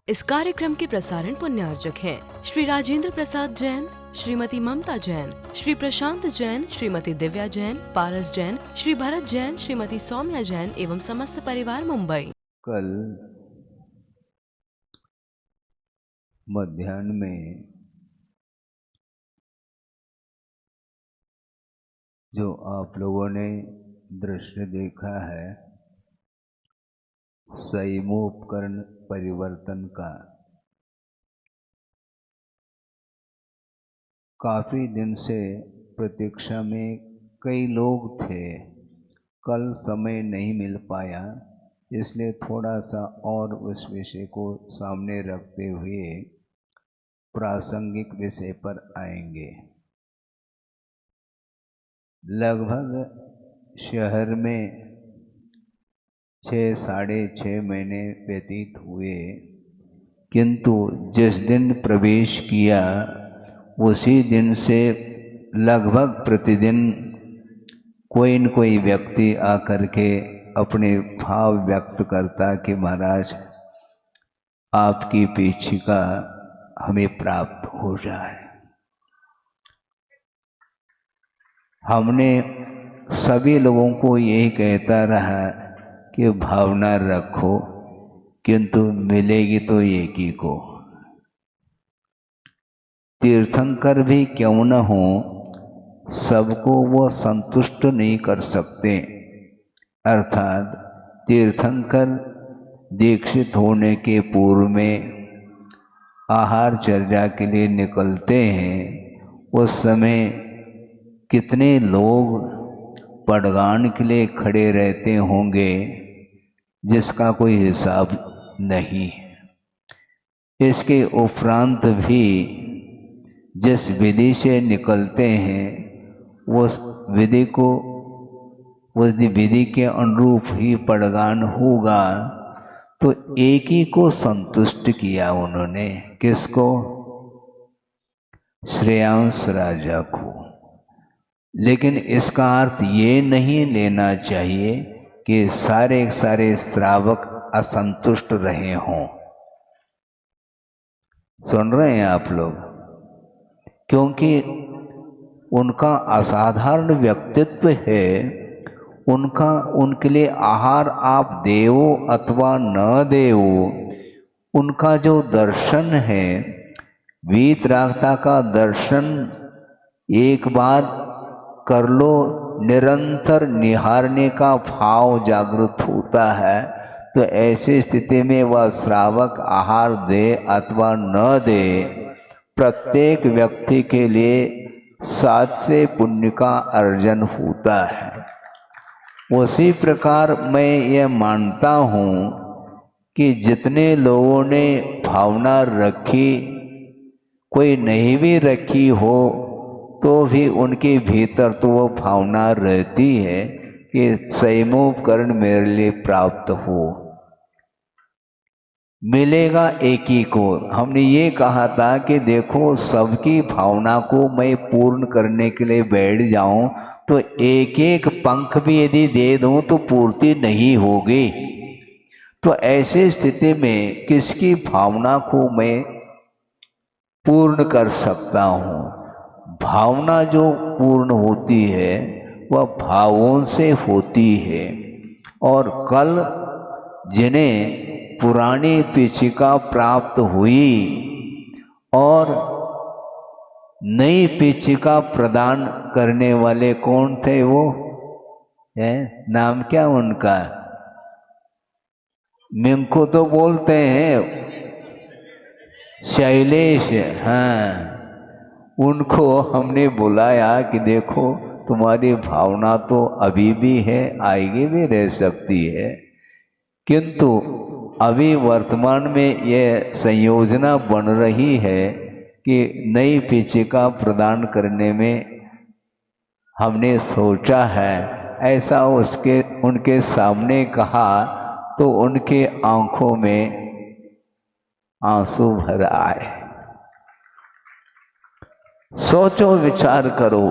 इस कार्यक्रम के प्रसारण पुण्यार्जक हैं श्री राजेंद्र प्रसाद जैन, श्रीमती ममता जैन, श्री प्रशांत जैन, श्रीमती दिव्या जैन, पारस जैन, श्री भरत जैन, श्रीमती सौम्या जैन एवं समस्त परिवार मुंबई। कल मध्याह्न में जो आप लोगों ने दृश्य देखा है संयमोपकरण परिवर्तन का, काफी दिन से प्रतीक्षा में कई लोग थे। कल समय नहीं मिल पाया, इसलिए थोड़ा सा और उस विषय को सामने रखते हुए प्रासंगिक विषय पर आएंगे। लगभग शहर में 6-6.5 महीने व्यतीत हुए, किंतु जिस दिन प्रवेश किया उसी दिन से लगभग प्रतिदिन कोई न कोई व्यक्ति आकर के अपने भाव व्यक्त करता कि महाराज आपकी पीछिका हमें प्राप्त हो जाए। हमने सभी लोगों को यही कहता रहा कि भावना रखो, किंतु मिलेगी तो एक ही को। तीर्थंकर भी क्यों न हो, सबको वो संतुष्ट नहीं कर सकते। अर्थात तीर्थंकर दीक्षित होने के पूर्व में आहार चर्चा के लिए निकलते हैं। उस समय कितने लोग पड़गान के लिए खड़े रहते होंगे जिसका कोई हिसाब नहीं। इसके उपरांत भी जिस विधि से निकलते हैं उस विधि के अनुरूप ही पड़गान होगा। तो एक ही को संतुष्ट किया उन्होंने, किसको? श्रेयांश राजा को। लेकिन इसका अर्थ ये नहीं लेना चाहिए कि सारे श्रावक असंतुष्ट रहे हों। सुन रहे हैं आप लोग? क्योंकि उनका असाधारण व्यक्तित्व है। उनके लिए आहार आप देवो अथवा न देवो, उनका जो दर्शन है, वीतरागता का दर्शन एक बार कर लो, निरंतर निहारने का भाव जागृत होता है। तो ऐसी स्थिति में वह श्रावक आहार दे अथवा न दे, प्रत्येक व्यक्ति के लिए 7 से पुण्य का अर्जन होता है। उसी प्रकार मैं यह मानता हूँ कि जितने लोगों ने भावना रखी, कोई नहीं भी रखी हो तो भी उनके भीतर तो वो भावना रहती है कि संयमोपकरण मेरे लिए प्राप्त हो। मिलेगा एक ही को। हमने ये कहा था कि देखो, सबकी भावना को मैं पूर्ण करने के लिए बैठ जाऊं तो एक एक पंख भी यदि दे दूं तो पूर्ति नहीं होगी। तो ऐसी स्थिति में किसकी भावना को मैं पूर्ण कर सकता हूं? भावना जो पूर्ण होती है वह भावों से होती है। और कल जिन्हें पुरानी पीछिका प्राप्त हुई और नई पीछिका प्रदान करने वाले कौन थे? वो है, नाम क्या उनका? मिंको तो बोलते हैं शैलेश। हाँ, उनको हमने बुलाया कि देखो, तुम्हारी भावना तो अभी भी है, आगे भी रह सकती है, किंतु अभी वर्तमान में यह संयोजना बन रही है कि नई पीछिका प्रदान करने में हमने सोचा है। ऐसा उनके सामने कहा तो उनके आंखों में आंसू भर आए। सोचो, विचार करो,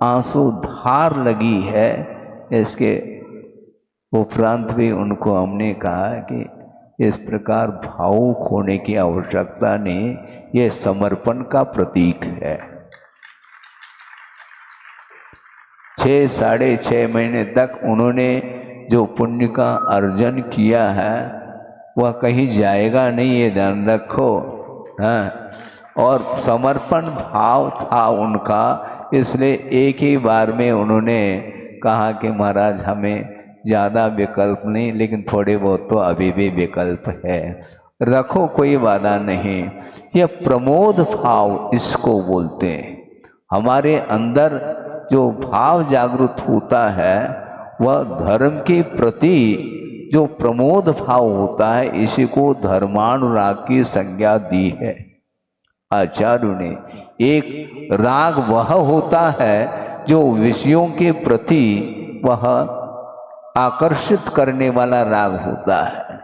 आंसू धार लगी है। इसके उपरांत भी उनको हमने कहा कि इस प्रकार भावुक होने की आवश्यकता नहीं, ये समर्पण का प्रतीक है। 6-6.5 महीने तक उन्होंने जो पुण्य का अर्जन किया है वह कहीं जाएगा नहीं, ये ध्यान रखो। हाँ, और समर्पण भाव था उनका, इसलिए एक ही बार में उन्होंने कहा कि महाराज हमें ज़्यादा विकल्प नहीं, लेकिन थोड़े बहुत तो अभी भी विकल्प है, रखो, कोई बाधा नहीं। यह प्रमोद भाव इसको बोलते हैं। हमारे अंदर जो भाव जागृत होता है वह धर्म के प्रति जो प्रमोद भाव होता है, इसी को धर्मानुराग की संज्ञा दी है आचार्यों ने। एक राग वह होता है जो विषयों के प्रति वह आकर्षित करने वाला राग होता है,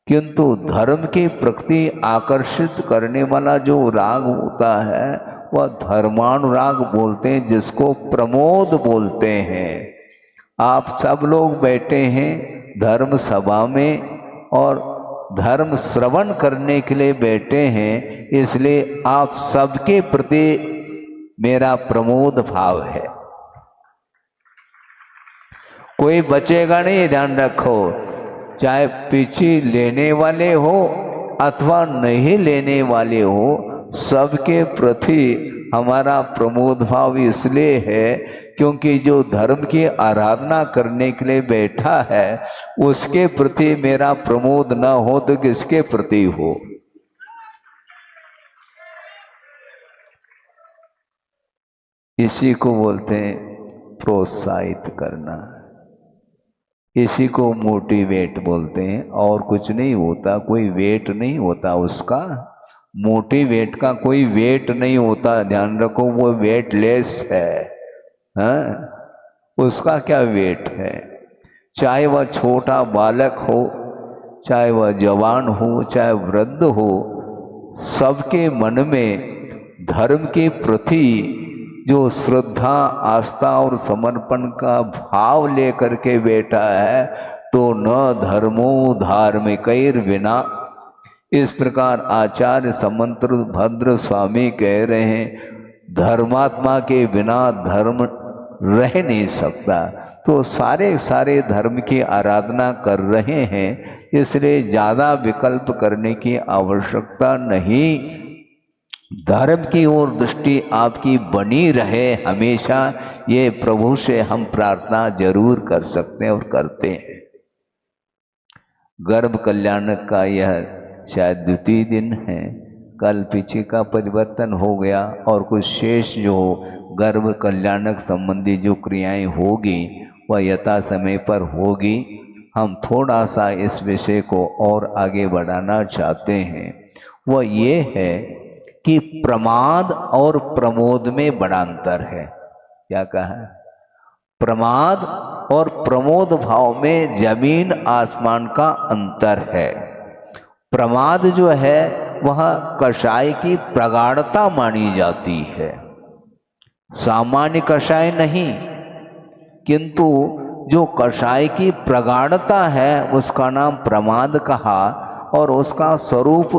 किंतु धर्म के प्रति आकर्षित करने वाला जो राग होता है वह धर्मानुराग बोलते हैं, जिसको प्रमोद बोलते हैं। आप सब लोग बैठे हैं धर्म सभा में और धर्म श्रवण करने के लिए बैठे हैं, इसलिए आप सबके प्रति मेरा प्रमोद भाव है। कोई बचेगा नहीं, ध्यान रखो, चाहे पीछे लेने वाले हो अथवा नहीं लेने वाले हो, सबके प्रति हमारा प्रमोद भाव इसलिए है क्योंकि जो धर्म की आराधना करने के लिए बैठा है उसके प्रति मेरा प्रमोद न हो तो किसके प्रति हो। इसी को बोलते हैं प्रोत्साहित करना, इसी को मोटिवेट बोलते हैं। और कुछ नहीं होता, कोई वेट नहीं होता उसका, मोटिवेट का कोई वेट नहीं होता, ध्यान रखो, वो वेटलेस है। हाँ, उसका क्या वेट है? चाहे वह छोटा बालक हो, चाहे वह जवान हो, चाहे वृद्ध हो, सबके मन में धर्म के प्रति जो श्रद्धा, आस्था और समर्पण का भाव लेकर के बैठा है तो न धर्मो धार्मिकैर्विना। इस प्रकार आचार्य समंत्र भद्र स्वामी कह रहे हैं, धर्मात्मा के बिना धर्म रह नहीं सकता। तो सारे धर्म की आराधना कर रहे हैं, इसलिए ज़्यादा विकल्प करने की आवश्यकता नहीं। धर्म की ओर दृष्टि आपकी बनी रहे हमेशा, ये प्रभु से हम प्रार्थना जरूर कर सकते हैं और करते हैं। गर्भ कल्याणक का यह शायद द्वितीय दिन है, कल पीछे का परिवर्तन हो गया और कुछ शेष जो गर्भ कल्याणक संबंधी जो क्रियाएं होगी वह यथा समय पर होगी। हम थोड़ा सा इस विषय को और आगे बढ़ाना चाहते हैं। वह ये है कि प्रमाद और प्रमोद में बड़ा अंतर है। क्या कहा? प्रमाद और प्रमोद भाव में जमीन आसमान का अंतर है। प्रमाद जो है वह कषाय की प्रगाढ़ता मानी जाती है, सामान्य कषाय नहीं, किंतु जो कषाय की प्रगाढ़ता है उसका नाम प्रमाद कहा और उसका स्वरूप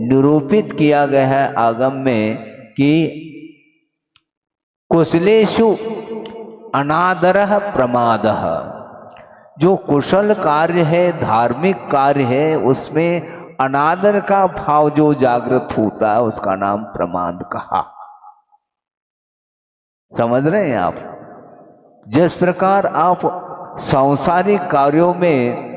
निरूपित किया गया है आगम में कि कुशलेषु अनादरः प्रमादः। जो कुशल कार्य है, धार्मिक कार्य है, उसमें अनादर का भाव जो जागृत होता है उसका नाम प्रमाद कहा। समझ रहे हैं आप? जिस प्रकार आप सांसारिक कार्यों में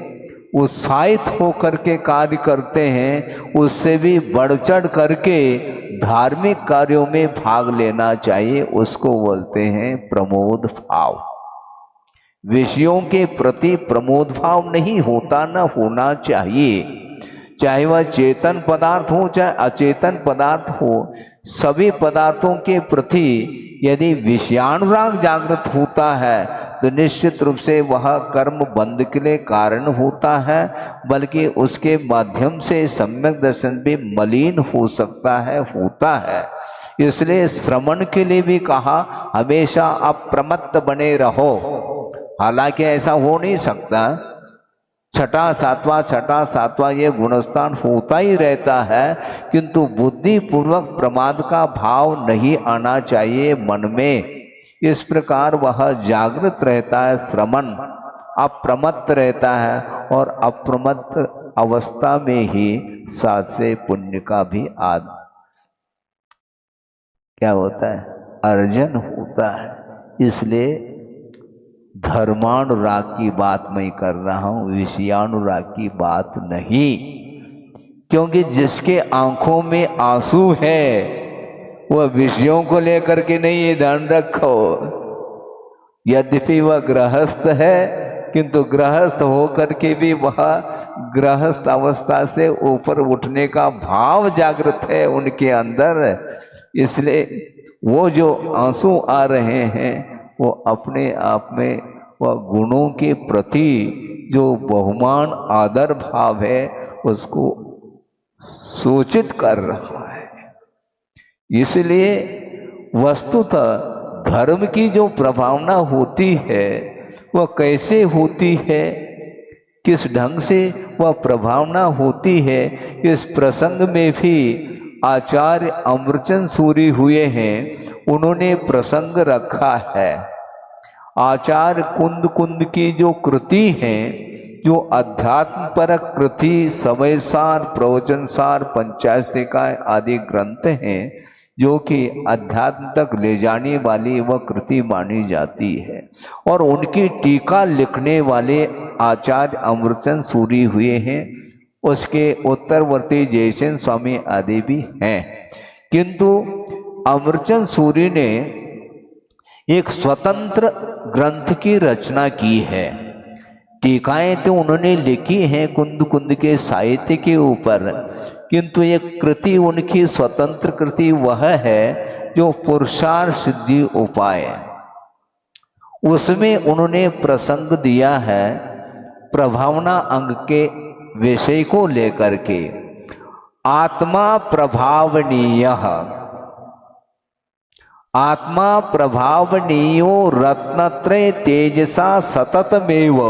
उत्साहित होकर के कार्य करते हैं, उससे भी बढ़ चढ़ करके धार्मिक कार्यों में भाग लेना चाहिए, उसको बोलते हैं प्रमोद भाव। विषयों के प्रति प्रमोद भाव नहीं होता, न होना चाहिए। चाहे वह चेतन पदार्थ हो चाहे अचेतन पदार्थ हो, सभी पदार्थों के प्रति यदि विषयानुराग जागृत होता है तो निश्चित रूप से वह कर्म बंध के लिए कारण होता है, बल्कि उसके माध्यम से सम्यक दर्शन भी मलिन हो सकता है, होता है। इसलिए श्रवण के लिए भी कहा हमेशा अप्रमत्त बने रहो। हालांकि ऐसा हो नहीं सकता, छठा सातवां ये गुणस्थान होता ही रहता है, किंतु बुद्धि पूर्वक प्रमाद का भाव नहीं आना चाहिए मन में। इस प्रकार वह जागृत रहता है, श्रमण अप्रमत्त रहता है, और अप्रमत्त अवस्था में ही साथ से पुण्य का भी क्या होता है, अर्जन होता है। इसलिए धर्मानुराग की बात मैं कर रहा हूं, विषयानुराग की बात नहीं। क्योंकि जिसके आंखों में आंसू है वह विषयों को लेकर के नहीं, ये ध्यान रखो। यद्यपि वह गृहस्थ है, किंतु गृहस्थ होकर के भी वह गृहस्थ अवस्था से ऊपर उठने का भाव जागृत है उनके अंदर। इसलिए वो जो आंसू आ रहे हैं वो अपने आप में वह गुणों के प्रति जो बहुमान आदर भाव है उसको सूचित कर रहा है। इसलिए वस्तुतः धर्म की जो प्रभावना होती है वह कैसे होती है, किस ढंग से वह प्रभावना होती है, इस प्रसंग में भी आचार्य अमरचंद सूरी हुए हैं, उन्होंने प्रसंग रखा है। आचार्य कुंद कुंद की जो कृति है, जो अध्यात्म परक कृति, समय सार, प्रवचन सार, पंचायतिकाएं आदि ग्रंथ हैं, जो कि अध्यात्म तक ले जाने वाली वह कृति मानी जाती है। और उनकी टीका लिखने वाले आचार्य अमरचंद सूरी हुए हैं, उसके उत्तरवर्ती जयसेन स्वामी आदि भी हैं। किंतु अमरचंद सूरी ने एक स्वतंत्र ग्रंथ की रचना की है। टीकाएं तो उन्होंने लिखी हैं कुंद कुंद के साहित्य के ऊपर, किंतु एक कृति उनकी स्वतंत्र कृति वह है जो पुरुषार्थ सिद्धि उपाय, उसमें उन्होंने प्रसंग दिया है प्रभावना अंग के विषय को लेकर के। आत्मा प्रभावनीय, आत्मा प्रभावनीयो रत्नत्रय तेजसा सततमेव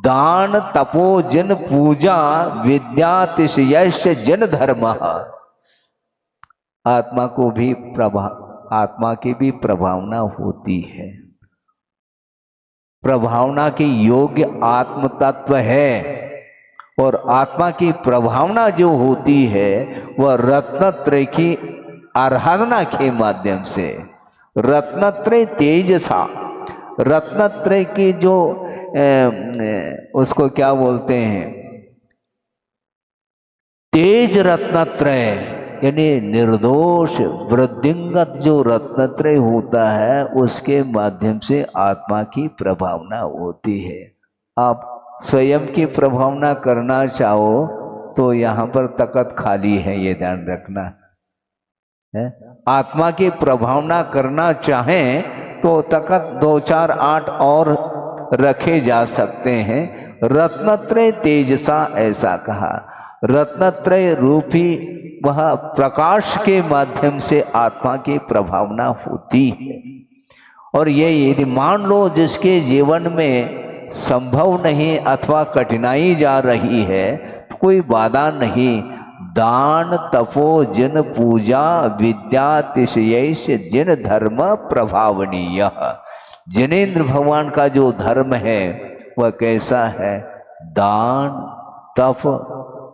दान तपो जन पूजा विद्यातिशयश्च जन धर्म। आत्मा को भी आत्मा की भी प्रभावना होती है। प्रभावना के योग्य आत्म तत्व है, और आत्मा की प्रभावना जो होती है वह रत्नत्रय की आराधना के माध्यम से, रत्नत्रय तेजसा, रत्नत्रय की जो उसको क्या बोलते हैं, तेज रत्नत्रय, यानी निर्दोष वृद्धिंगत जो रत्नत्रय होता है उसके माध्यम से आत्मा की प्रभावना होती है। आप स्वयं की प्रभावना करना चाहो तो यहाँ पर तकत खाली है, ये ध्यान रखना है। आत्मा की प्रभावना करना चाहें तो तकत 2, 4, 8 और रखे जा सकते हैं। रत्नत्रय तेजसा ऐसा कहा, रत्नत्रय रूपी वह प्रकाश के माध्यम से आत्मा की प्रभावना होती है। और ये यदि मान लो जिसके जीवन में संभव नहीं अथवा कठिनाई जा रही है तो कोई बाधा नहीं, दान तपो जन पूजा विद्यातिशयैष जिन धर्म प्रभावनीय। जिनेन्द्र भगवान का जो धर्म है वह कैसा है, दान तप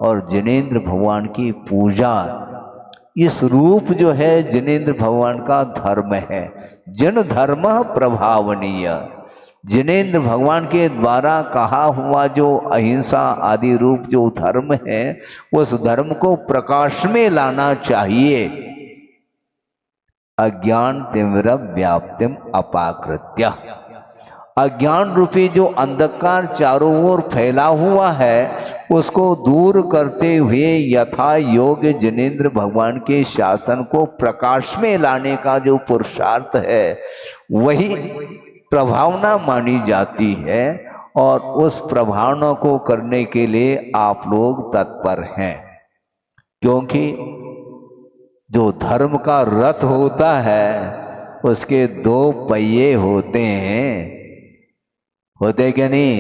और जिनेन्द्र भगवान की पूजा, इस रूप जो है जिनेन्द्र भगवान का धर्म है। जन धर्म प्रभावनीय, जिनेन्द्र भगवान के द्वारा कहा हुआ जो अहिंसा आदि रूप जो धर्म है उस धर्म को प्रकाश में लाना चाहिए। अज्ञान तिमिर व्याप्तिम अपाकृत्य, अज्ञान रूपी जो अंधकार चारों ओर फैला हुआ है उसको दूर करते हुए यथा योग्य जिनेन्द्र भगवान के शासन को प्रकाश में लाने का जो पुरुषार्थ है वही प्रभावना मानी जाती है। और उस प्रभावना को करने के लिए आप लोग तत्पर हैं, क्योंकि जो धर्म का रथ होता है उसके 2 पहिए होते हैं, होते क्या नहीं,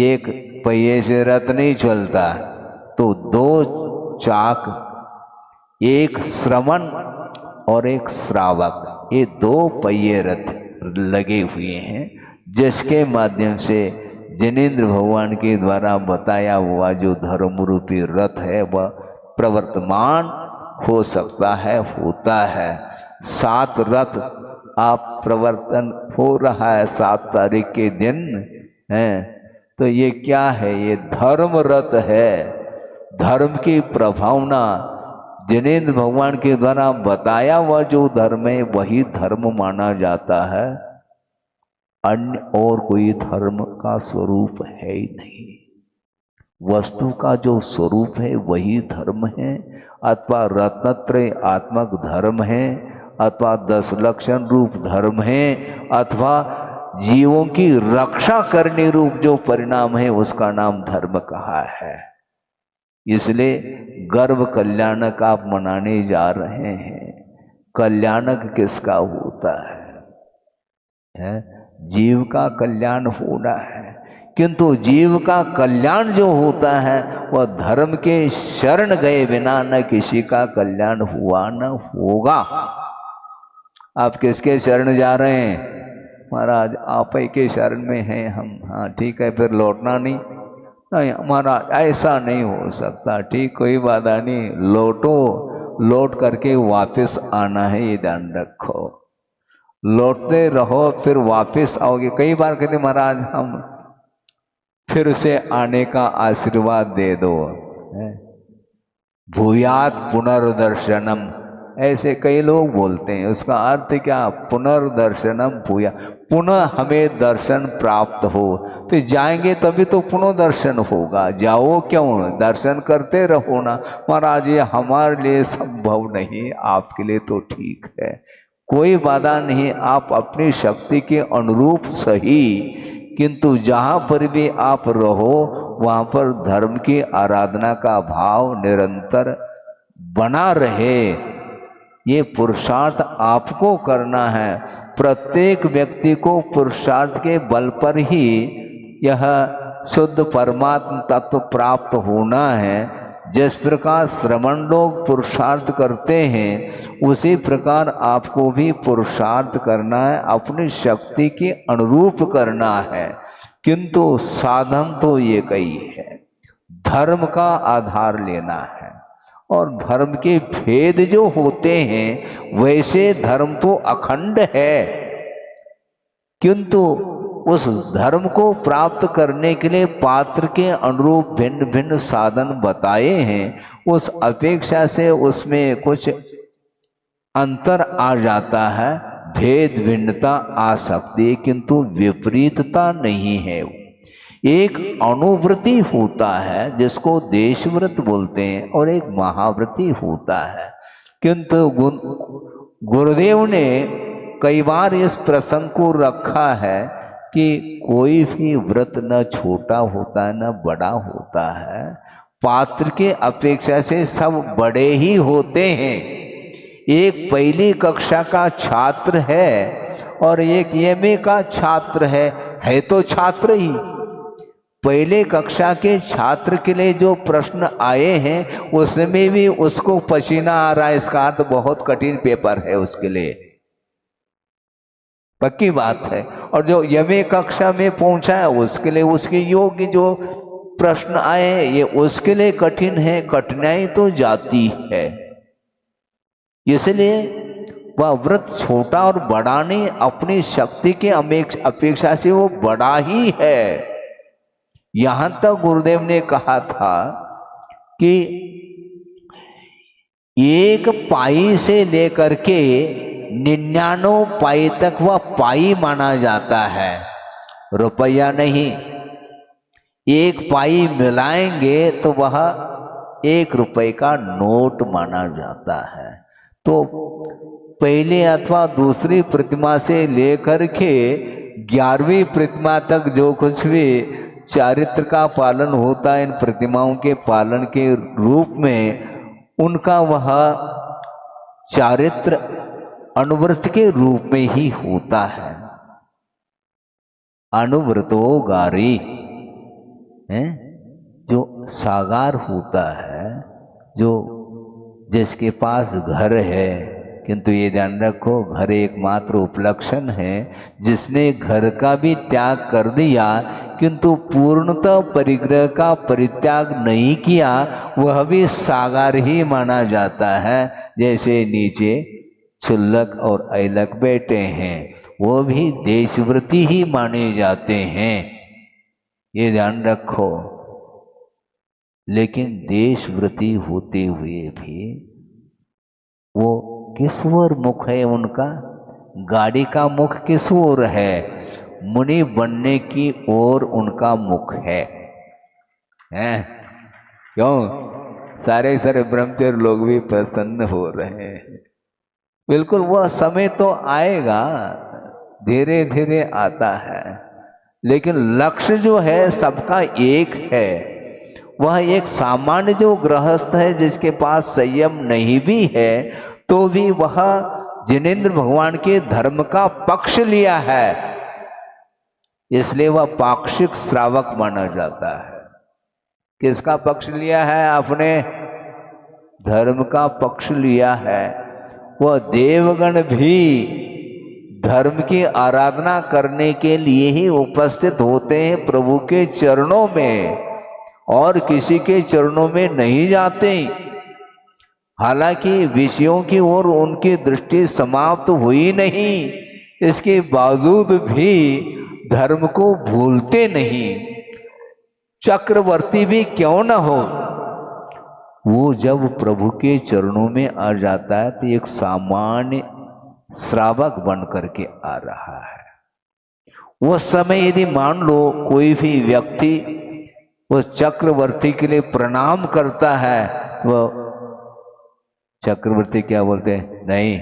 एक पहिए से रथ नहीं चलता, तो दो चाक, एक श्रवण और एक श्रावक, ये दो पहिए रथ लगे हुए हैं, जिसके माध्यम से जिनेंद्र भगवान के द्वारा बताया हुआ जो धर्म रूपी रथ है वह प्रवर्तमान हो सकता है, होता है। 7 रथ आप प्रवर्तन हो रहा है 7 तारीख के दिन है, तो ये क्या है? ये धर्म रथ है। धर्म की प्रभावना जिनेंद्र भगवान के द्वारा बताया हुआ जो धर्म है वही धर्म माना जाता है, अन्य और कोई धर्म का स्वरूप है ही नहीं। वस्तु का जो स्वरूप है वही धर्म है, अथवा रत्नत्रय आत्मक धर्म है, अथवा 10 लक्षण रूप धर्म है, अथवा जीवों की रक्षा करने रूप जो परिणाम है उसका नाम धर्म कहा है। इसलिए गर्भ कल्याणक आप मनाने जा रहे हैं। कल्याणक किसका होता है? जीव का कल्याण होना है, किंतु जीव का कल्याण जो होता है वह धर्म के शरण गए बिना न किसी का कल्याण हुआ न होगा। आप किसके शरण जा रहे हैं? महाराज आप ही के शरण में हैं हम। हाँ ठीक है, फिर लौटना नहीं महाराज, ऐसा नहीं हो सकता। ठीक, कोई बात नहीं, लौटो, लौट करके वापस आना है, ये ध्यान रखो। लौटते रहो फिर वापस आओगे। कई बार कहते महाराज हम फिर से आने का आशीर्वाद दे दो, भूयात पुनर्दर्शनम, ऐसे कई लोग बोलते हैं। उसका अर्थ क्या? पुनर्दर्शनम भूया, पुनः हमें दर्शन प्राप्त हो। फिर जाएंगे तभी तो पुनः दर्शन होगा, जाओ क्यों, दर्शन करते रहो ना। महाराज ये हमारे लिए संभव नहीं, आपके लिए तो ठीक है, कोई बाधा नहीं, आप अपनी शक्ति के अनुरूप सही, किंतु जहाँ पर भी आप रहो वहाँ पर धर्म की आराधना का भाव निरंतर बना रहे। ये पुरुषार्थ आपको करना है। प्रत्येक व्यक्ति को पुरुषार्थ के बल पर ही यह शुद्ध परमात्म तत्व प्राप्त होना है। जिस प्रकार श्रमण लोग पुरुषार्थ करते हैं उसी प्रकार आपको भी पुरुषार्थ करना है, अपनी शक्ति के अनुरूप करना है, किंतु साधन तो एक ही है, धर्म का आधार लेना है। और धर्म के भेद जो होते हैं वैसे धर्म तो अखंड है, किंतु उस धर्म को प्राप्त करने के लिए पात्र के अनुरूप भिन्न भिन्न साधन बताए हैं। उस अपेक्षा से उसमें कुछ अंतर आ जाता है, भेद भिन्नता आ सकती है, किंतु विपरीतता नहीं है। एक अनुवृत्ति होता है जिसको देशव्रत बोलते हैं और एक महाव्रति होता है। किंतु गुरुदेव ने कई बार इस प्रसंग को रखा है कि कोई भी व्रत न छोटा होता है न बड़ा होता है, पात्र के अपेक्षा से सब बड़े ही होते हैं। एक पहली कक्षा का छात्र है और एक एमए का छात्र है तो छात्र ही। पहले कक्षा के छात्र के लिए जो प्रश्न आए हैं उसमें भी उसको पसीना आ रहा है, इसका अर्थ बहुत कठिन पेपर है उसके लिए, पक्की बात है। और जो एमए कक्षा में पहुंचा है उसके लिए उसके योग्य जो प्रश्न आए हैं ये उसके लिए कठिन है, कठिनाई तो जाती है। इसलिए वह व्रत छोटा और बड़ा नहीं, अपनी शक्ति के अपेक्षा से वो बड़ा ही है। यहां तक गुरुदेव ने कहा था कि 1 पाई से लेकर के 99 पाई तक वह पाई माना जाता है, रुपया नहीं। 1 पाई मिलाएंगे तो वह 1 रुपए का नोट माना जाता है। तो पहले अथवा दूसरी प्रतिमा से लेकर के 11वीं प्रतिमा तक जो कुछ भी चारित्र का पालन होता है इन प्रतिमाओं के पालन के रूप में, उनका वह चारित्र अनुव्रत के रूप में ही होता है। अनुव्रतो गारी, हैं, जो साकार होता है, जो जिसके पास घर है, किंतु ये ध्यान रखो घर एकमात्र उपलक्षण है, जिसने घर का भी त्याग कर दिया किंतु पूर्णतः परिग्रह का परित्याग नहीं किया, वह भी साकार ही माना जाता है। जैसे नीचे क्षुल्लक और ऐलक बैठे हैं, वो भी देशव्रती ही माने जाते हैं, ये ध्यान रखो। लेकिन देशव्रती होते हुए भी वो किस ओर मुख है उनका? गाड़ी का मुख किस ओर है? मुनि बनने की ओर उनका मुख है। हैं? क्यों? सारे सारे ब्रह्मचर्य लोग भी प्रसन्न हो रहे हैं। बिल्कुल वह समय तो आएगा, धीरे धीरे आता है, लेकिन लक्ष्य जो है सबका एक है। वह एक सामान्य जो गृहस्थ है जिसके पास संयम नहीं भी है, तो भी वह जिनेंद्र भगवान के धर्म का पक्ष लिया है, इसलिए वह पाक्षिक श्रावक माना जाता है। किसका पक्ष लिया है? आपने धर्म का पक्ष लिया है। वह देवगण भी धर्म की आराधना करने के लिए ही उपस्थित होते हैं प्रभु के चरणों में, और किसी के चरणों में नहीं जाते। हालांकि विषयों की ओर उनकी दृष्टि समाप्त हुई नहीं, इसके बावजूद भी धर्म को भूलते नहीं। चक्रवर्ती भी क्यों न हो, वो जब प्रभु के चरणों में आ जाता है तो एक सामान्य श्रावक बन करके आ रहा है। उस समय यदि मान लो कोई भी व्यक्ति उस चक्रवर्ती के लिए प्रणाम करता है, तो चक्रवर्ती क्या बोलते हैं? नहीं,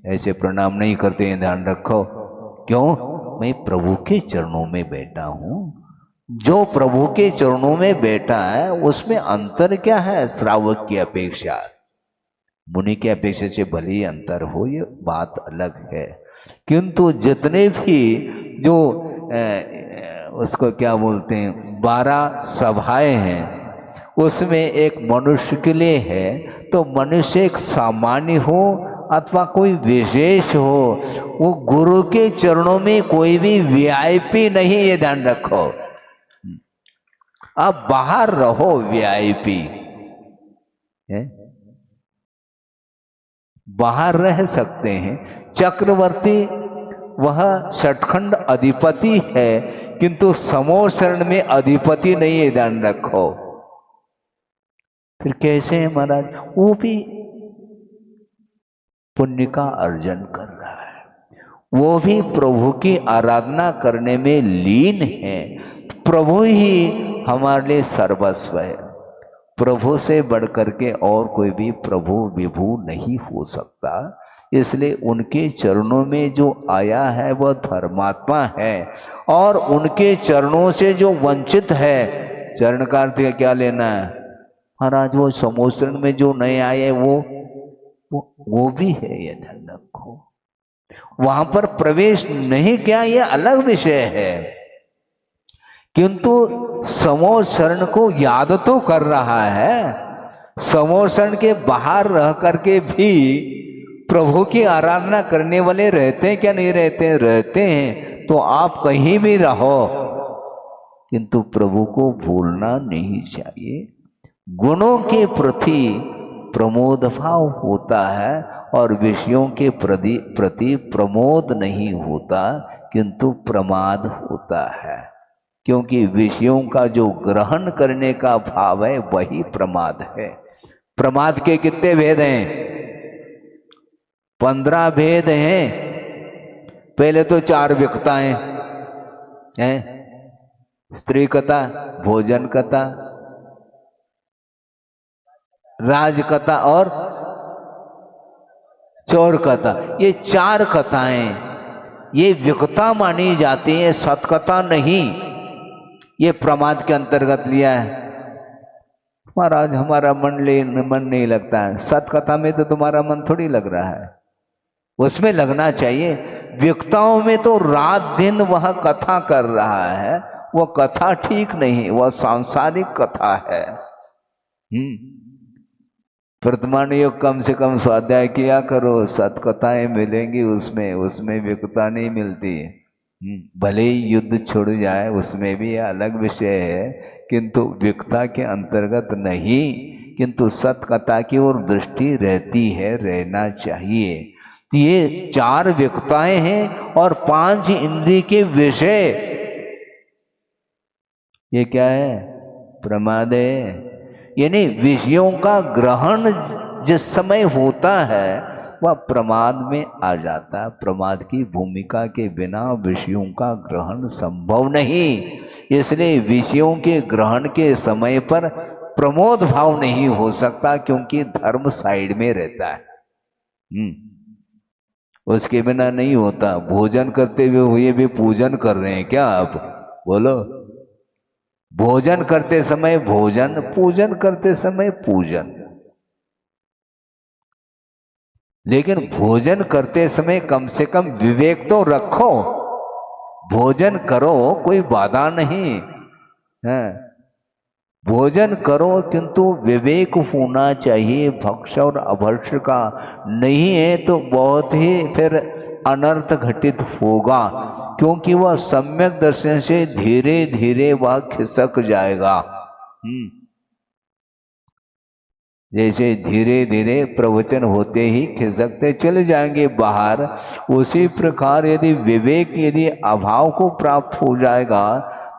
ऐसे प्रणाम नहीं करते हैं, ध्यान रखो। क्यों? मैं प्रभु के चरणों में बैठा हूं। जो प्रभु के चरणों में बैठा है उसमें अंतर क्या है? श्रावक की अपेक्षा, मुनि की अपेक्षा से भले ही अंतर हो, ये बात अलग है, किंतु जितने भी जो उसको क्या बोलते हैं 12 सभाएं हैं, उसमें एक मनुष्य के लिए है, तो मनुष्य एक सामान्य हो अथवा कोई विशेष हो, वो गुरु के चरणों में कोई भी वीआईपी नहीं, ये ध्यान रखो। आप बाहर रहो वीआईपी है, बाहर रह सकते हैं। चक्रवर्ती वह षटखंड अधिपति है, किंतु समोर शरण में अधिपति नहीं है, ध्यान रखो। फिर कैसे है महाराज? वो भी पुण्य का अर्जन कर रहा है, वो भी प्रभु की आराधना करने में लीन है। प्रभु ही हमारे लिए सर्वस्व है, प्रभु से बढ़कर के और कोई भी प्रभु विभु नहीं हो सकता। इसलिए उनके चरणों में जो आया है वह धर्मात्मा है, और उनके चरणों से जो वंचित है, चरण का अर्थ क्या लेना है महाराज? वो समोचरण में जो नए आए वो भी है, ये ध्यान रखो। वहां पर प्रवेश नहीं किया ये अलग विषय है, किंतु समोर शरण को याद तो कर रहा है। समोर शरण के बाहर रह करके भी प्रभु की आराधना करने वाले रहते हैं क्या? नहीं रहते? रहते हैं। तो आप कहीं भी रहो, किंतु प्रभु को भूलना नहीं चाहिए। गुणों के प्रति प्रमोद भाव होता है और विषयों के प्रति प्रमोद नहीं होता, किंतु प्रमाद होता है। क्योंकि विषयों का जो ग्रहण करने का भाव है वही प्रमाद है। प्रमाद के कितने भेद हैं? 15 भेद हैं। पहले तो 4 विकताएं हैं, स्त्री कथा, भोजन कथा, राज कथा और चोर कथा। ये 4 कथाएं ये विकता मानी जाती हैं, सतकथा नहीं। ये प्रमाद के अंतर्गत लिया है। महाराज हमारा मन नहीं लगता है, सतकथा में तो तुम्हारा मन थोड़ी लग रहा है, उसमें लगना चाहिए। विकताओं में तो रात दिन वह कथा कर रहा है वह कथा ठीक नहीं, वह सांसारिक कथा है। वर्तमान योग कम से कम स्वाध्याय किया करो, सतकथाएं मिलेंगी उसमें, उसमें विकता नहीं मिलती। भले ही युद्ध छुड़ जाए उसमें भी अलग विषय है, किंतु विकता के अंतर्गत नहीं, किंतु सतकथा की ओर दृष्टि रहती है, रहना चाहिए। ये 4 विकताएं हैं और 5 इंद्रिय के विषय। ये क्या है? प्रमाद है। यानी विषयों का ग्रहण जिस समय होता है वह प्रमाद में आ जाता है। प्रमाद की भूमिका के बिना विषयों का ग्रहण संभव नहीं। इसलिए विषयों के ग्रहण के समय पर प्रमोद भाव नहीं हो सकता, क्योंकि धर्म साइड में रहता है। उसके बिना नहीं होता। भोजन करते हुए भी पूजन कर रहे हैं क्या आप? बोलो। भोजन करते समय भोजन, पूजन करते समय पूजन। लेकिन भोजन करते समय कम से कम विवेक तो रखो। भोजन करो, कोई बाधा नहीं है, भोजन करो, किंतु विवेक होना चाहिए भक्ष और अभक्ष का। नहीं है तो बहुत ही फिर अनर्थ घटित होगा, क्योंकि वह सम्यक दर्शन से धीरे धीरे वह खिसक जाएगा। जैसे धीरे धीरे प्रवचन होते ही खिसकते चले जाएंगे बाहर, उसी प्रकार यदि विवेक यदि अभाव को प्राप्त हो जाएगा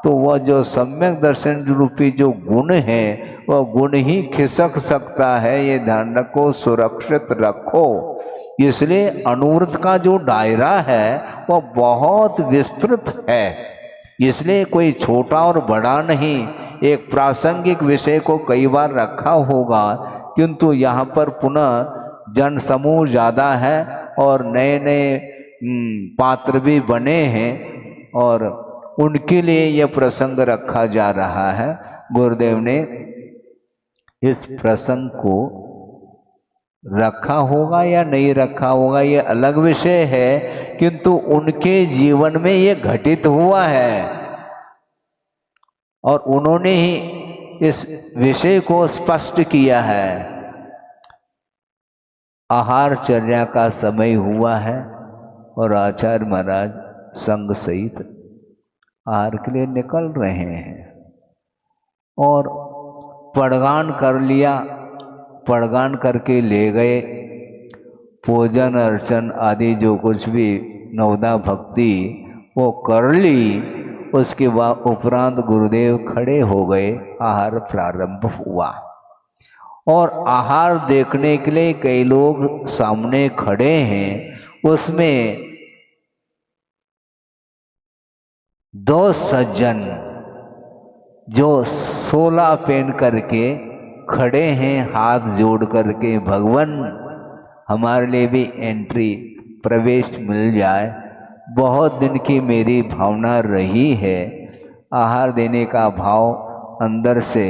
तो वह जो सम्यक दर्शन रूपी जो गुण है वह गुण ही खिसक सकता है। ये ध्यान रखो, सुरक्षित रखो। इसलिए अनुवृत्त का जो दायरा है वह बहुत विस्तृत है। इसलिए कोई छोटा और बड़ा नहीं। एक प्रासंगिक विषय को कई बार रखा होगा, किंतु यहाँ पर पुनः जन समूह ज़्यादा है और नए नए पात्र भी बने हैं और उनके लिए यह प्रसंग रखा जा रहा है। गुरुदेव ने इस प्रसंग को रखा होगा या नहीं रखा होगा ये अलग विषय है, किंतु उनके जीवन में ये घटित हुआ है और उन्होंने ही इस विषय को स्पष्ट किया है। आहारचर्या का समय हुआ है और आचार्य महाराज संग सहित आहार के लिए निकल रहे हैं और पड़गान कर लिया। पड़गान करके ले गए। पूजन अर्चन आदि जो कुछ भी नवदा भक्ति वो कर ली। उसके बाद उपरांत गुरुदेव खड़े हो गए। आहार प्रारंभ हुआ और आहार देखने के लिए कई लोग सामने खड़े हैं। उसमें 2 सज्जन जो 16 पहन करके खड़े हैं, हाथ जोड़ करके, भगवान हमारे लिए भी एंट्री प्रवेश मिल जाए। बहुत दिन की मेरी भावना रही है। आहार देने का भाव अंदर से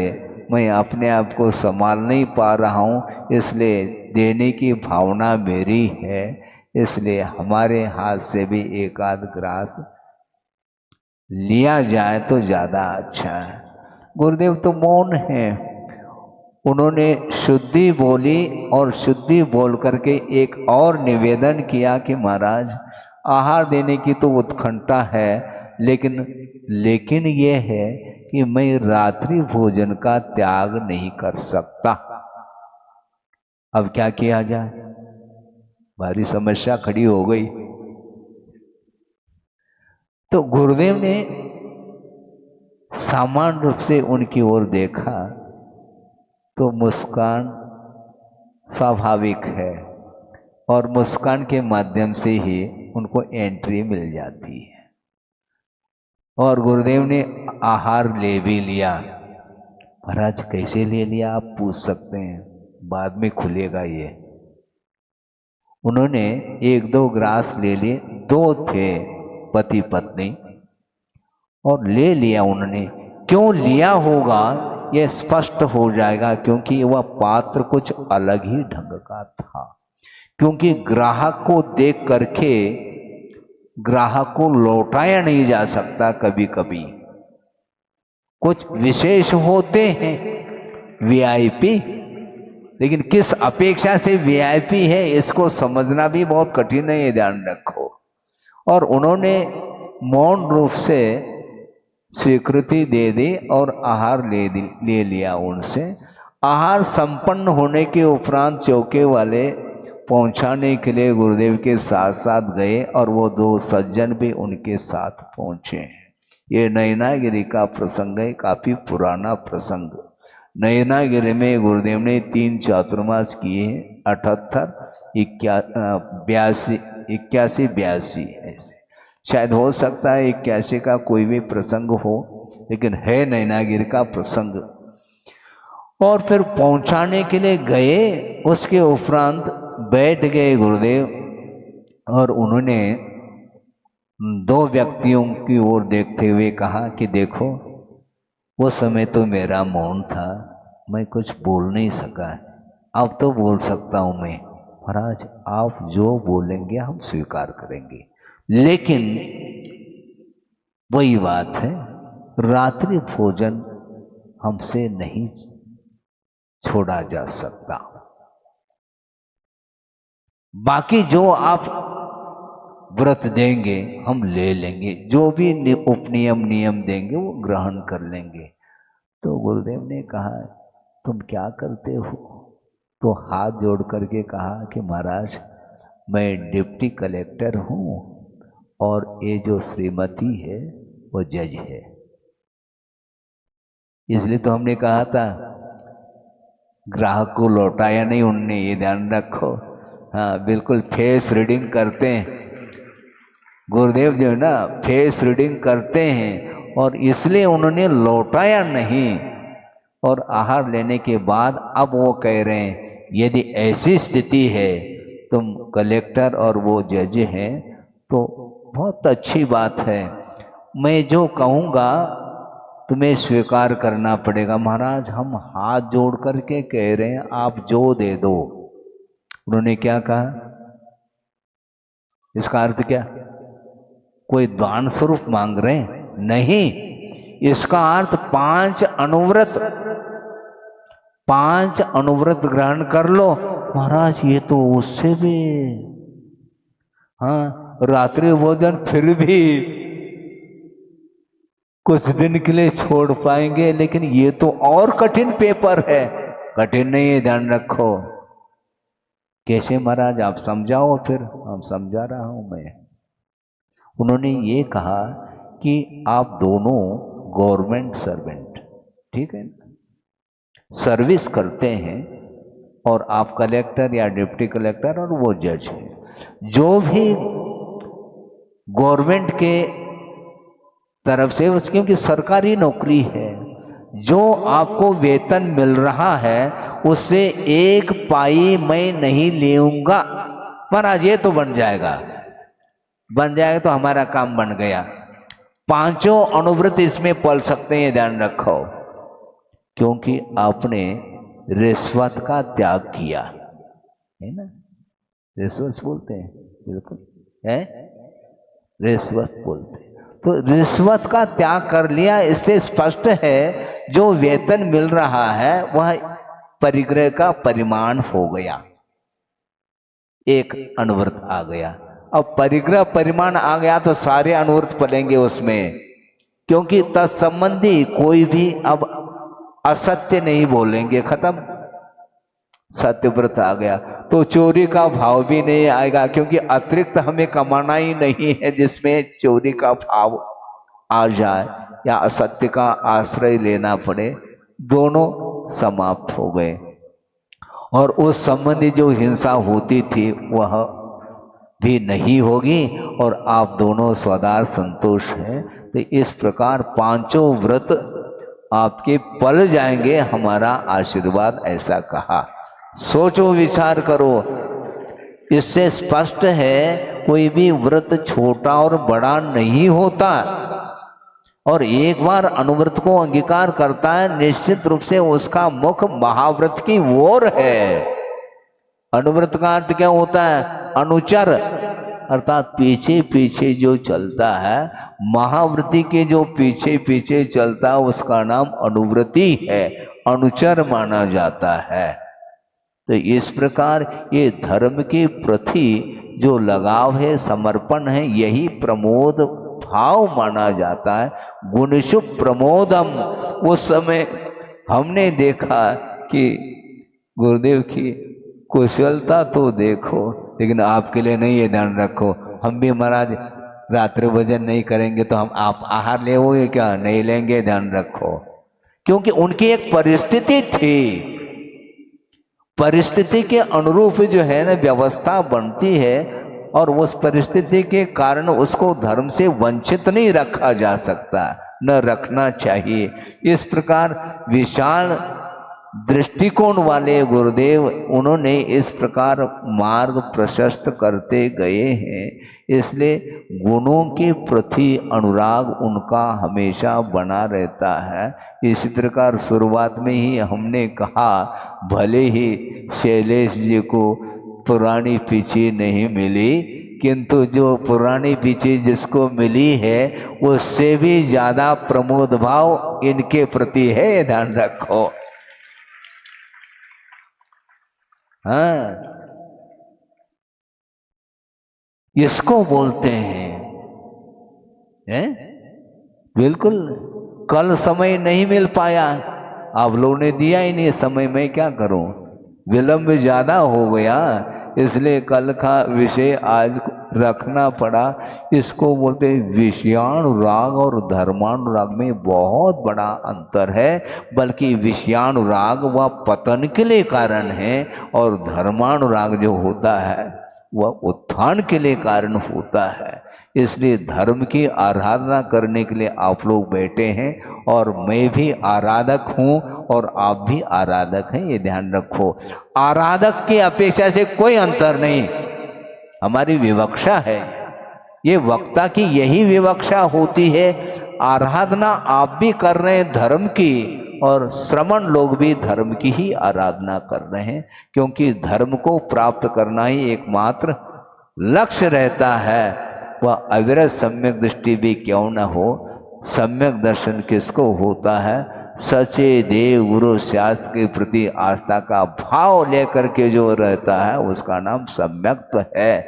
मैं अपने आप को संभाल नहीं पा रहा हूँ, इसलिए देने की भावना मेरी है। इसलिए हमारे हाथ से भी एक आध ग्रास लिया जाए तो ज़्यादा अच्छा है। गुरुदेव तो मौन है। उन्होंने शुद्धि बोली और शुद्धि बोल करके एक और निवेदन किया कि महाराज आहार देने की तो उत्कंठा है, लेकिन ये है कि मैं रात्रि भोजन का त्याग नहीं कर सकता। अब क्या किया जाए? भारी समस्या खड़ी हो गई। तो गुरुदेव ने सामान्य रूप से उनकी ओर देखा तो मुस्कान स्वाभाविक है और मुस्कान के माध्यम से ही उनको एंट्री मिल जाती है। और गुरुदेव ने आहार ले भी लिया। महाराज कैसे ले लिया आप पूछ सकते हैं, बाद में खुलेगा ये। उन्होंने 1-2 ग्रास ले लिए। 2 थे पति पत्नी और ले लिया उन्होंने। क्यों लिया होगा यह स्पष्ट हो जाएगा, क्योंकि वह पात्र कुछ अलग ही ढंग का था। क्योंकि ग्राहक को देख करके ग्राहक को लौटाया नहीं जा सकता कभी कभी। कुछ विशेष होते हैं वीआईपी, लेकिन किस अपेक्षा से वीआईपी है इसको समझना भी बहुत कठिन है, ये ध्यान रखो। और उन्होंने मौन रूप से स्वीकृति दे दी और आहार ले लिया उनसे। आहार संपन्न होने के उपरांत चौके वाले पहुंचाने के लिए गुरुदेव के साथ साथ गए और वो दो सज्जन भी उनके साथ पहुंचे। ये नयनागिरी का प्रसंग है, काफी पुराना प्रसंग। नयनागिरी में गुरुदेव ने 3 चातुर्मास किए, 78, 81, 82 ऐसे। शायद हो सकता है 81 का कोई भी प्रसंग हो, लेकिन है नयनागिरी का प्रसंग। और फिर पहुंचाने के लिए गए, उसके उपरांत बैठ गए गुरुदेव और उन्होंने 2 व्यक्तियों की ओर देखते हुए कहा कि देखो, वो समय तो मेरा मौन था, मैं कुछ बोल नहीं सका, अब तो बोल सकता हूं मैं। महाराज आप जो बोलेंगे हम स्वीकार करेंगे, लेकिन वही बात है, रात्रि भोजन हमसे नहीं छोड़ा जा सकता। बाकी जो आप व्रत देंगे हम ले लेंगे, जो भी उपनियम देंगे वो ग्रहण कर लेंगे। तो गुरुदेव ने कहा तुम क्या करते हो? तो हाथ जोड़ करके कहा कि महाराज मैं डिप्टी कलेक्टर हूँ और ये जो श्रीमती है वो जज है। इसलिए तो हमने कहा था ग्राहक को लौटाया नहीं उनने, ये ध्यान रखो। हाँ बिल्कुल, फेस रीडिंग करते हैं गुरुदेव जो है ना, फेस रीडिंग करते हैं, और इसलिए उन्होंने लौटाया नहीं। और आहार लेने के बाद अब वो कह रहे हैं यदि ऐसी स्थिति है, तुम कलेक्टर और वो जज हैं, तो बहुत अच्छी बात है, मैं जो कहूँगा तुम्हें स्वीकार करना पड़ेगा। महाराज हम हाथ जोड़ करके कह रहे हैं आप जो दे दो। उन्होंने क्या कहा? इसका अर्थ क्या? कोई दान स्वरूप मांग रहे हैं? नहीं, इसका अर्थ 5 अनुव्रत ग्रहण कर लो। महाराज ये तो उससे भी, हाँ रात्रि भोजन फिर भी कुछ दिन के लिए छोड़ पाएंगे, लेकिन ये तो और कठिन पेपर है। कठिन नहीं है, ध्यान रखो। कैसे महाराज आप समझाओ, फिर हम समझा रहा हूं मैं। उन्होंने ये कहा कि आप दोनों गवर्नमेंट सर्वेंट, ठीक है, सर्विस करते हैं, और आप कलेक्टर या डिप्टी कलेक्टर और वो जज है। जो भी गवर्नमेंट के तरफ से, उसकी क्योंकि सरकारी नौकरी है, जो आपको वेतन मिल रहा है उससे 1 पाई मैं नहीं लेऊंगा। महाराज ये तो बन जाएगा तो हमारा काम बन गया। 5 अनुव्रत इसमें पल सकते हैं, ध्यान रखो, क्योंकि आपने रिश्वत का त्याग किया है ना। रिश्वत बोलते हैं, बिल्कुल है, रिश्वत बोलते हैं। तो रिश्वत का त्याग कर लिया, इससे स्पष्ट है जो वेतन मिल रहा है वह परिग्रह का परिमाण हो गया, 1 अनुव्रत आ गया। अब परिग्रह परिमाण आ गया तो सारे अनुव्रत पलेंगे उसमें, क्योंकि तत्संबंधी कोई भी अब असत्य नहीं बोलेंगे, खत्म। सत्यव्रत आ गया तो चोरी का भाव भी नहीं आएगा, क्योंकि अतिरिक्त हमें कमाना ही नहीं है जिसमें चोरी का भाव आ जाए या असत्य का आश्रय लेना पड़े। दोनों समाप्त हो गए, और उस संबंधी जो हिंसा होती थी वह भी नहीं होगी, और आप दोनों स्वदार संतोष हैं। तो इस प्रकार 5 व्रत आपके पल जाएंगे, हमारा आशीर्वाद, ऐसा कहा। सोचो विचार करो, इससे स्पष्ट है कोई भी व्रत छोटा और बड़ा नहीं होता, और एक बार अनुव्रत को अंगीकार करता है निश्चित रूप से उसका मुख महाव्रत की ओर है। अनुव्रत का अर्थ क्या होता है? अनुचर, अर्थात पीछे पीछे जो चलता है, महाव्रती के जो पीछे पीछे चलता है उसका नाम अनुव्रती है, अनुचर माना जाता है। तो इस प्रकार ये धर्म के प्रति जो लगाव है, समर्पण है, यही प्रमोद भाव माना जाता है। गुणशु प्रमोदम। उस समय हमने देखा कि गुरुदेव की कुशलता तो देखो, लेकिन आपके लिए नहीं, ये ध्यान रखो। हम भी महाराज रात्रि भोजन नहीं करेंगे तो हम आप आहार ले क्या? नहीं लेंगे, ध्यान रखो। क्योंकि उनकी एक परिस्थिति थी, परिस्थिति के अनुरूप जो है ना व्यवस्था बनती है, और उस परिस्थिति के कारण उसको धर्म से वंचित नहीं रखा जा सकता, न रखना चाहिए। इस प्रकार विशाल दृष्टिकोण वाले गुरुदेव, उन्होंने इस प्रकार मार्ग प्रशस्त करते गए हैं। इसलिए गुणों के प्रति अनुराग उनका हमेशा बना रहता है। इसी प्रकार शुरुआत में ही हमने कहा, भले ही शैलेश जी को पुरानी पीछी नहीं मिली, किंतु जो पुरानी पीछी जिसको मिली है उससे भी ज्यादा प्रमोद भाव इनके प्रति है, ध्यान रखो। हाँ, इसको बोलते हैं बिल्कुल। कल समय नहीं मिल पाया, आप लोगों ने दिया ही नहीं समय, मैं क्या करूं, विलंब ज्यादा हो गया, इसलिए कल का विषय आज रखना पड़ा। इसको बोलते हैं विषयानुराग और धर्मानुराग में बहुत बड़ा अंतर है। बल्कि विषयानुराग वह पतन के लिए कारण है, और धर्मानुराग जो होता है वह उत्थान के लिए कारण होता है। इसलिए धर्म की आराधना करने के लिए आप लोग बैठे हैं, और मैं भी आराधक हूँ और आप भी आराधक हैं, ये ध्यान रखो। आराधक की अपेक्षा से कोई अंतर नहीं, हमारी विवक्षा है, ये वक्ता की यही विवक्षा होती है। आराधना आप भी कर रहे हैं धर्म की, और श्रमण लोग भी धर्म की ही आराधना कर रहे हैं, क्योंकि धर्म को प्राप्त करना ही एकमात्र लक्ष्य रहता है। वह अविरत सम्यक दृष्टि भी क्यों न हो, सम्यक दर्शन किसको होता है? सचे देव गुरु शास्त्र के प्रति आस्था का भाव लेकर के जो रहता है उसका नाम सम्यक है।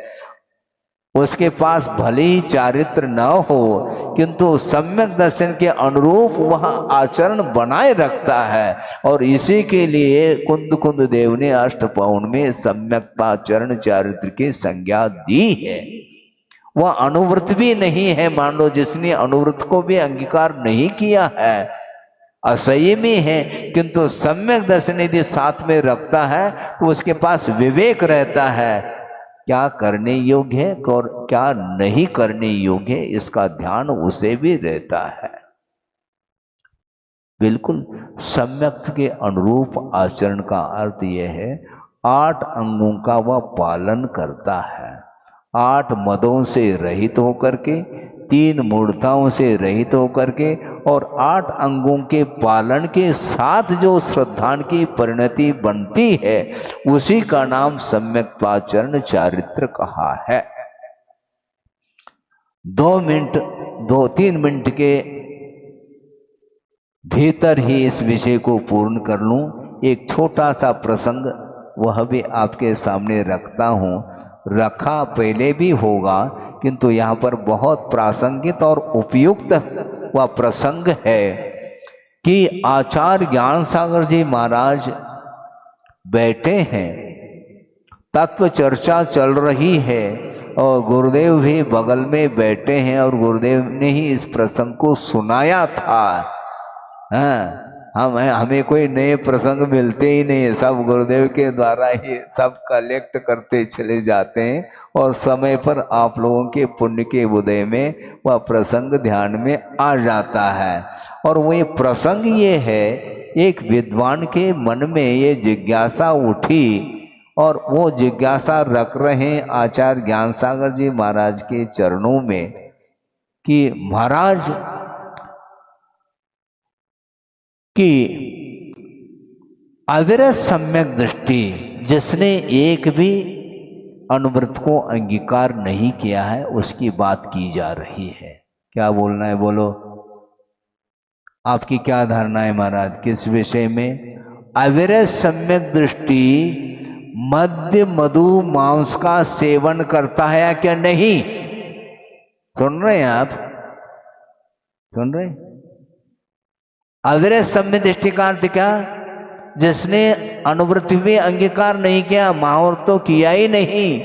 उसके पास भले ही चारित्र न हो, किंतु सम्यक दर्शन के अनुरूप वह आचरण बनाए रखता है। और इसी के लिए कुंद कुंद देव ने अष्टपौन में सम्यक्ताचरण चारित्र की संज्ञा दी है। वह अनुव्रत भी नहीं है, मान लो जिसने अनुव्रत को भी अंगीकार नहीं किया है, असंयमी है, किंतु सम्यक दर्शन यदि साथ में रखता है तो उसके पास विवेक रहता है, क्या करने योग्य है और क्या नहीं करने योग्य है, इसका ध्यान उसे भी रहता है। बिल्कुल सम्यक के अनुरूप आचरण का अर्थ यह है, 8 अंगों का वह पालन करता है, 8 मदों से रहित होकर के, 3 मूर्ताओं से रहित होकर के, और 8 अंगों के पालन के साथ जो श्रद्धान की परिणति बनती है उसी का नाम सम्यक्ताचरण चारित्र कहा है। 2-3 मिनट के भीतर ही इस विषय को पूर्ण कर लूं। एक छोटा सा प्रसंग वह भी आपके सामने रखता हूं, रखा पहले भी होगा, किंतु यहाँ पर बहुत प्रासंगिक और उपयुक्त वह प्रसंग है कि आचार्य ज्ञान सागर जी महाराज बैठे हैं, तत्व चर्चा चल रही है, और गुरुदेव भी बगल में बैठे हैं, और गुरुदेव ने ही इस प्रसंग को सुनाया था। हाँ, हमें कोई नए प्रसंग मिलते ही नहीं, सब गुरुदेव के द्वारा ही सब कलेक्ट करते चले जाते हैं, और समय पर आप लोगों के पुण्य के उदय में वह प्रसंग ध्यान में आ जाता है। और वही प्रसंग ये है, एक विद्वान के मन में ये जिज्ञासा उठी, और वो जिज्ञासा रख रहे हैं आचार्य ज्ञान सागर जी महाराज के चरणों में कि महाराज कि अविरत सम्यक दृष्टि जिसने एक भी अनुव्रत को अंगीकार नहीं किया है उसकी बात की जा रही है। क्या बोलना है बोलो, आपकी क्या धारणा है महाराज किस विषय में? अविरत सम्यक दृष्टि मद्य मधु मांस का सेवन करता है या क्या नहीं? सुन रहे हैं आप? सुन रहे? अविरत सम्यक दृष्टि का अर्थ क्या? जिसने अनुवृत्ति भी अंगीकार नहीं किया, महाव्रत तो किया ही नहीं,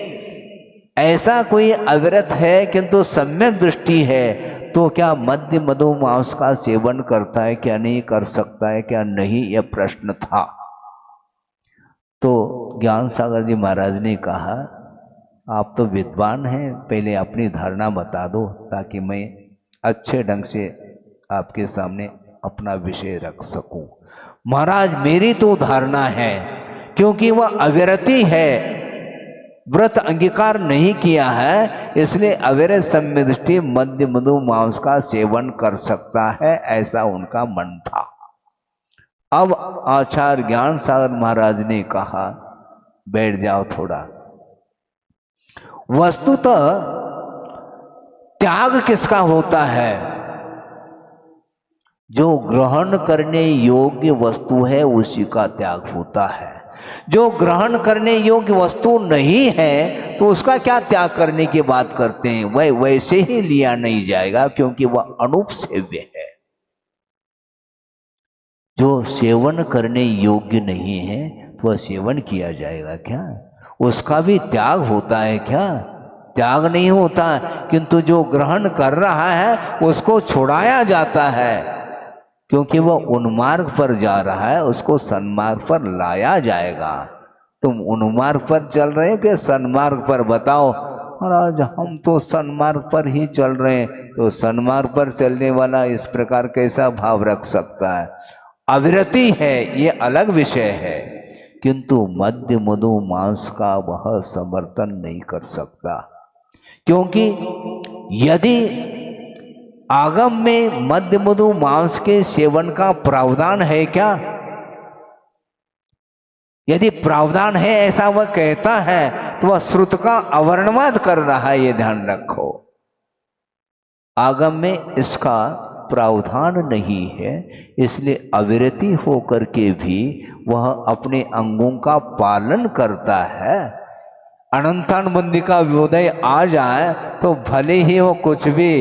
ऐसा कोई अविरत है किंतु सम्यक दृष्टि है, तो क्या मद्य मधु मांस का सेवन करता है क्या नहीं, कर सकता है क्या नहीं, यह प्रश्न था। तो ज्ञान सागर जी महाराज ने कहा आप तो विद्वान हैं, पहले अपनी धारणा बता दो ताकि मैं अच्छे ढंग से आपके सामने अपना विषय रख सकूं। महाराज मेरी तो धारणा है, क्योंकि वह अविरति है, व्रत अंगीकार नहीं किया है, इसलिए अविरत सम्यक दृष्टि मद्य मधु मांस का सेवन कर सकता है, ऐसा उनका मन था। अब आचार्य ज्ञान सागर महाराज ने कहा बैठ जाओ थोड़ा। वस्तुतः त्याग किसका होता है? जो ग्रहण करने योग्य वस्तु है उसी का त्याग होता है। जो ग्रहण करने योग्य वस्तु नहीं है तो उसका क्या त्याग करने की बात करते हैं? वह वैसे ही लिया नहीं जाएगा क्योंकि वह अनुपसेव्य है। जो सेवन करने योग्य नहीं है तो वह सेवन किया जाएगा क्या? उसका भी त्याग होता है क्या? त्याग नहीं होता, किंतु जो ग्रहण कर रहा है उसको छुड़ाया जाता है, क्योंकि वह उन्मार्ग पर जा रहा है, उसको सन्मार्ग पर लाया जाएगा। तुम उन्मार्ग पर चल रहे हो कि सन्मार्ग पर? बताओ। महाराज हम तो सन्मार्ग पर ही चल रहे हैं। तो सन्मार्ग पर चलने वाला इस प्रकार कैसा भाव रख सकता है? अविरति है ये अलग विषय है, किंतु मद्य मधु मांस का वह समर्थन नहीं कर सकता, क्योंकि यदि आगम में मद्य मधु मांस के सेवन का प्रावधान है क्या? यदि प्रावधान है ऐसा वह कहता है तो वह श्रुत का अवर्णवाद कर रहा है, ये ध्यान रखो। आगम में इसका प्रावधान नहीं है, इसलिए अविरति होकर के भी वह अपने अंगों का पालन करता है। अनंतानुबंधी का विरोधय आ जाए तो भले ही वो कुछ भी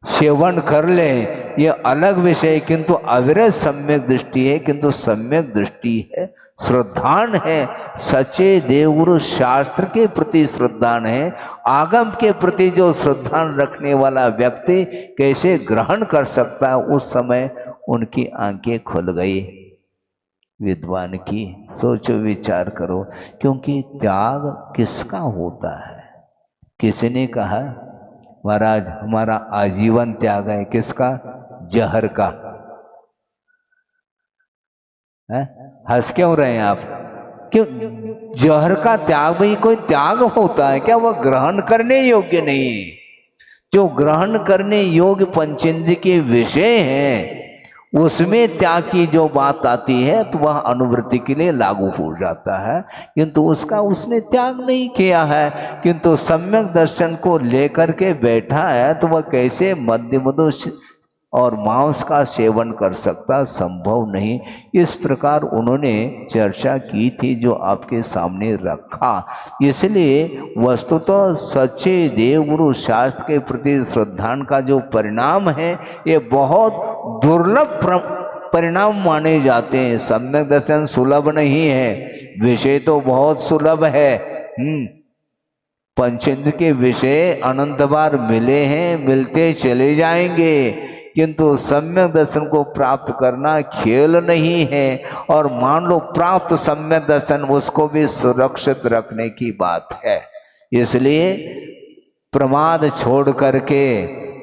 सेवन कर ले, ये अलग विषय, किंतु अविरत सम्यक दृष्टि है, किंतु सम्यक दृष्टि है, श्रद्धान है, सच्चे देवगुरु शास्त्र के प्रति श्रद्धान है। आगम के प्रति जो श्रद्धान रखने वाला व्यक्ति कैसे ग्रहण कर सकता है? उस समय उनकी आंखें खुल गई विद्वान की। सोचो विचार करो, क्योंकि त्याग किसका होता है? किसी ने कहा महाराज हमारा आजीवन त्याग है, किसका? जहर का। है? हंस क्यों रहे हैं आप? क्यों? जहर का त्याग भी कोई त्याग होता है क्या? वह ग्रहण करने योग्य नहीं। जो ग्रहण करने योग्य पंचेंद्रिय के विषय हैं उसमें त्याग की जो बात आती है तो वह अनुवृत्ति के लिए लागू हो जाता है, किंतु उसका उसने त्याग नहीं किया है, किंतु सम्यक दर्शन को लेकर के बैठा है, तो वह कैसे मद्य मधु और मांस का सेवन कर सकता? संभव नहीं। इस प्रकार उन्होंने चर्चा की थी जो आपके सामने रखा। इसलिए वस्तुतः सच्चे देवगुरु शास्त्र के प्रति श्रद्धान का जो परिणाम है ये बहुत दुर्लभ परिणाम माने जाते हैं। सम्यक दर्शन सुलभ नहीं है, विषय तो बहुत सुलभ है। पंचेंद्र के विषय अनंत बार मिले हैं, मिलते चले जाएंगे, किंतु सम्यक दर्शन को प्राप्त करना खेल नहीं है। और मान लो प्राप्त सम्यक दर्शन, उसको भी सुरक्षित रखने की बात है। इसलिए प्रमाद छोड़ करके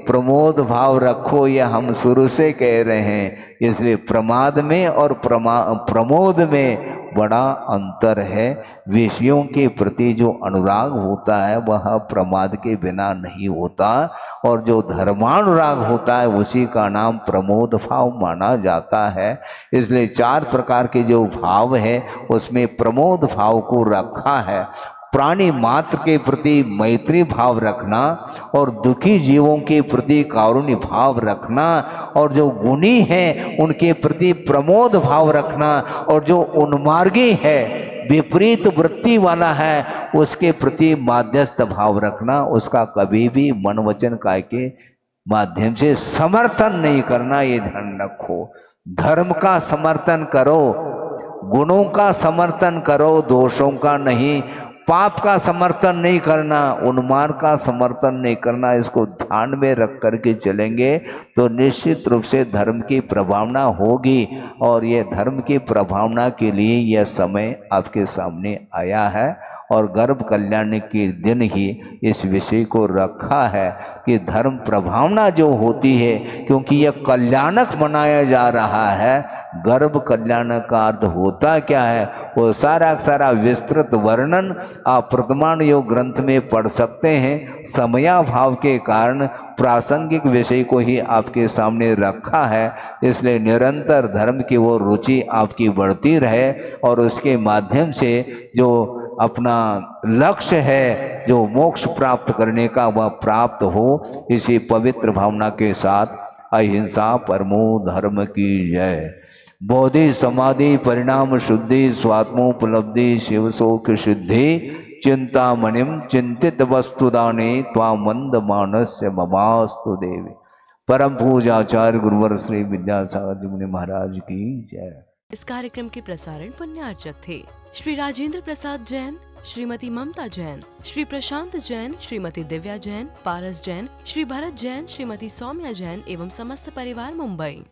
प्रमोद भाव रखो, यह हम शुरू से कह रहे हैं। इसलिए प्रमाद में और प्रमोद में बड़ा अंतर है। विषयों के प्रति जो अनुराग होता है वह प्रमाद के बिना नहीं होता, और जो धर्मानुराग होता है उसी का नाम प्रमोद भाव माना जाता है। इसलिए 4 प्रकार के जो भाव है उसमें प्रमोद भाव को रखा है। प्राणी मात्र के प्रति मैत्री भाव रखना और दुखी जीवों के प्रति कारुण्य भाव रखना और जो गुणी हैं उनके प्रति प्रमोद भाव रखना और जो उन्मार्गी है विपरीत वृत्ति वाला है उसके प्रति माध्यस्थ भाव रखना, उसका कभी भी मन वचन काय के माध्यम से समर्थन नहीं करना, ये ध्यान रखो। धर्म का समर्थन करो, गुणों का समर्थन करो, दोषों का नहीं। पाप का समर्थन नहीं करना, उन्माद का समर्थन नहीं करना। इसको ध्यान में रख करके चलेंगे तो निश्चित रूप से धर्म की प्रभावना होगी। और ये धर्म की प्रभावना के लिए यह समय आपके सामने आया है और गर्भ कल्याण के दिन ही इस विषय को रखा है कि धर्म प्रभावना जो होती है, क्योंकि यह कल्याणक मनाया जा रहा है। गर्भ कल्याण का अर्थ होता क्या है वो सारा सारा विस्तृत वर्णन आप प्रमाण योग ग्रंथ में पढ़ सकते हैं। समयाभाव के कारण प्रासंगिक विषय को ही आपके सामने रखा है, इसलिए निरंतर धर्म की वो रुचि आपकी बढ़ती रहे और उसके माध्यम से जो अपना लक्ष्य है जो मोक्ष प्राप्त करने का वह प्राप्त हो। इसी पवित्र भावना के साथ अहिंसा परमो धर्म की जय। बोधि समाधि परिणाम शुद्धि स्वात्मोपलब्धि शिव शोक सिद्धि चिंतामणिम चिंतित वस्तुदाने त्वामंद मानस्य ममास्तु देवी। परम पूजाचार्य गुरुवर श्री विद्यासागर जी मुनि महाराज की जय। इस कार्यक्रम के प्रसारण पुण्यार्चक थे श्री राजेंद्र प्रसाद जैन, श्रीमती ममता जैन, श्री प्रशांत जैन, श्रीमती दिव्या जैन, पारस जैन, श्री भरत जैन, श्रीमती सौम्या जैन एवं समस्त परिवार मुंबई।